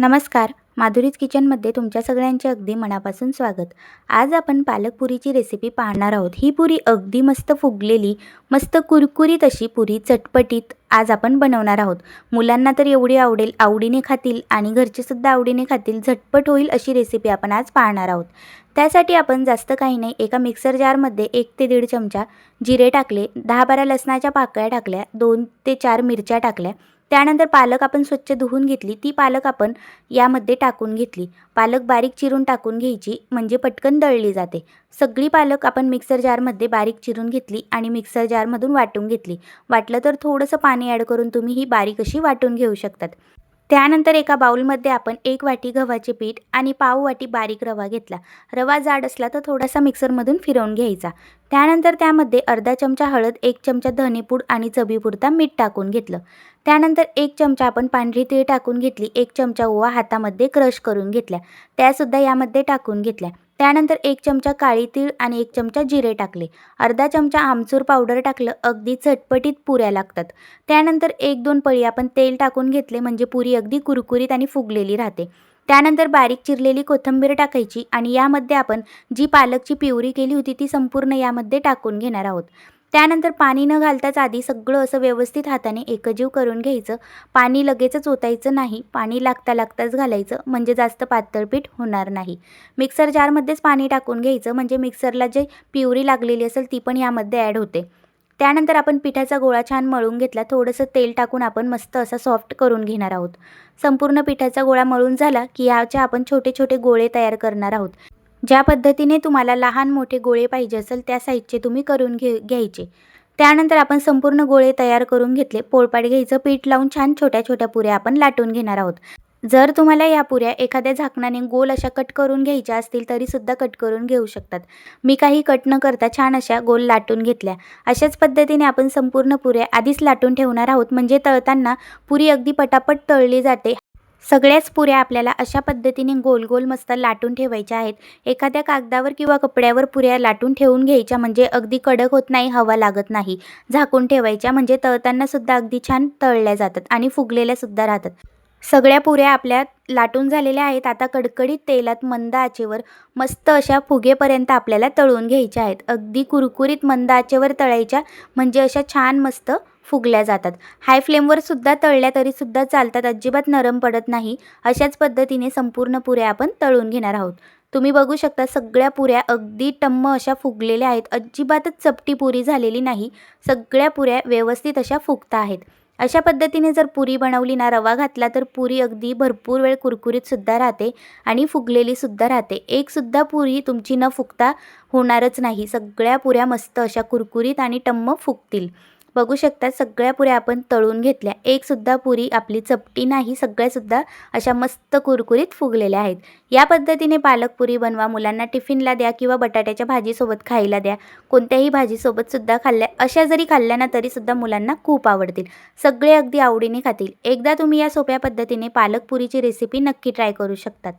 नमस्कार, माधुरीज किचनमध्ये तुमच्या सगळ्यांचे अगदी मनापासून स्वागत. आज आपण पालक पुरीची रेसिपी पाहणार आहोत. ही पुरी अगदी मस्त फुगलेली, मस्त कुरकुरीत अशी पुरी चटपटीत आज आपण बनवणार आहोत. मुलांना तर एवढी आवडेल, आवडीने खातील आणि घरचेसुद्धा आवडीने खातील, झटपट होईल अशी रेसिपी आपण आज पाहणार आहोत. त्यासाठी आपण जास्त काही नाही, एका मिक्सर जारमध्ये 1 ते 1.5 चमचा जिरे टाकले, 10-12 लसणाच्या पाकळ्या टाकल्या, 2 ते 4 मिरच्या टाकल्या. त्यानंतर पालक आपण स्वच्छ धुवून घेतली, ती पालक आपण यामध्ये टाकून घेतली. पालक बारीक चिरून टाकून घ्यायची म्हणजे पटकन दळली जाते. सगळी पालक आपण मिक्सर जारमध्ये बारीक चिरून घेतली आणि मिक्सर जारमधून वाटून घेतली. वाटलं तर थोडंसं पाणी ॲड करून तुम्ही ही बारीक अशी वाटून घेऊ शकतात. त्यानंतर एका बाउलमध्ये आपण 1 वाटी गव्हाचे पीठ आणि पाव वाटी बारीक रवा घेतला. रवा जाड असला तर थोडासा मिक्सरमधून फिरवून घ्यायचा. त्यानंतर त्यामध्ये अर्धा चमचा हळद, 1 चमचा धनेपूड आणि चवीपुरता मीठ टाकून घेतलं. त्यानंतर 1 चमचा आपण पांढरी तीळ टाकून घेतली. 1 चमचा ओवा हातामध्ये क्रश करून घेतल्या, त्यासुद्धा यामध्ये टाकून घेतल्या. त्यानंतर 1 चमचा काळी तीळ आणि 1 चमचा जिरे टाकले. अर्धा चमचा आमचूर पावडर टाकलं. अगदी चटपटीत पुऱ्या लागतात. त्यानंतर 1-2 पळी आपण तेल टाकून घेतले म्हणजे पुरी अगदी कुरकुरीत आणि फुगलेली राहते. त्यानंतर बारीक चिरलेली कोथिंबीर टाकायची आणि यामध्ये आपण जी पालकची प्युरी केली होती ती संपूर्ण यामध्ये टाकून घेणार आहोत. त्यानंतर पाणी न घालताच आधी सगळं असं व्यवस्थित हाताने एकजीव करून घ्यायचं. पाणी लगेचच ओतायचं नाही, पाणी लागताच घालायचं म्हणजे जास्त पातळ पीठ होणार नाही. मिक्सर जारमध्येच पाणी टाकून घ्यायचं म्हणजे मिक्सरला जे प्युरी लागलेली असेल ती पण यामध्ये ॲड होते. त्यानंतर आपण पिठाचा गोळा छान मळून घेतला. थोडंसं तेल टाकून आपण मस्त असा सॉफ्ट करून घेणार आहोत. संपूर्ण पिठाचा गोळा मळून झाला की याचे आपण छोटे छोटे गोळे तयार करणार आहोत. ज्या पद्धतीने तुम्हाला लहान मोठे गोळे पाहिजे असेल त्या साईजचे तुम्ही करून घ्यायचे. त्यानंतर आपण संपूर्ण गोळे तयार करून घेतले. पोळपाट घ्यायचं, पीठ लावून छान छोट्या छोट्या पुऱ्या आपण लाटून घेणार आहोत. जर तुम्हाला या पुऱ्या एखाद्या झाकणाने गोल अशा कट करून घ्यायच्या असतील तरीसुद्धा कट करून घेऊ शकतात. मी काही कट न करता छान अशा गोल लाटून घेतल्या. अशाच पद्धतीने आपण संपूर्ण पुऱ्या आधीच लाटून ठेवणार आहोत म्हणजे तळताना पुरी अगदी पटापट तळली जाते. सगळ्याच पुऱ्या आपल्याला अशा पद्धतीने गोल गोल मस्त लाटून ठेवायच्या आहेत. एखाद्या कागदावर किंवा कपड्यावर पुऱ्या लाटून ठेवून घ्यायच्या म्हणजे अगदी कडक होत नाही, हवा लागत नाही. झाकून ठेवायच्या म्हणजे तळतानासुद्धा अगदी छान तळल्या जातात आणि फुगलेल्यासुद्धा राहतात. सगळ्या पुऱ्या आपल्या लाटून झालेल्या आहेत. आता कडकडीत तेलात मंद आचेवर मस्त अशा फुगेपर्यंत आपल्याला तळून घ्यायच्या आहेत. अगदी कुरकुरीत मंद आचेवर तळायच्या म्हणजे अशा छान मस्त फुगल्या जातात. हाय फ्लेमवर सुद्धा तळल्या तरीसुद्धा चालतात, अजिबात नरम पडत नाही. अशाच पद्धतीने संपूर्ण पुऱ्या आपण तळून घेणार आहोत. तुम्ही बघू शकता सगळ्या पुऱ्या अगदी टम्म अशा फुगलेल्या आहेत. अजिबातच चपटी पुरी झालेली नाही. सगळ्या पुऱ्या व्यवस्थित अशा फुगता आहेत. अशा पद्धतीने जर पुरी बनवली ना, रवा घातला तर पुरी अगदी भरपूर वेळ कुरकुरीतसुद्धा राहते आणि फुगलेलीसुद्धा राहते. एकसुद्धा पुरी तुमची न फुगता होणारच नाही. सगळ्या पुऱ्या मस्त अशा कुरकुरीत आणि टम्म फुगतील. बघू शकता सगळ्या पुऱ्या आपण तळून घेतल्या. एकसुद्धा पुरी आपली चपटी नाही, सगळ्यासुद्धा अशा मस्त कुरकुरीत फुगलेल्या आहेत. या पद्धतीने पालक पुरी बनवा. मुलांना टिफिनला द्या किंवा बटाट्याच्या भाजीसोबत खायला द्या. कोणत्याही भाजीसोबतसुद्धा खाल्ल्या, अशा जरी खाल्ल्या ना तरीसुद्धा मुलांना खूप आवडतील. सगळे अगदी आवडीने खातील. एकदा तुम्ही या सोप्या पद्धतीने पालक पुरीची रेसिपी नक्की ट्राय करू शकतात.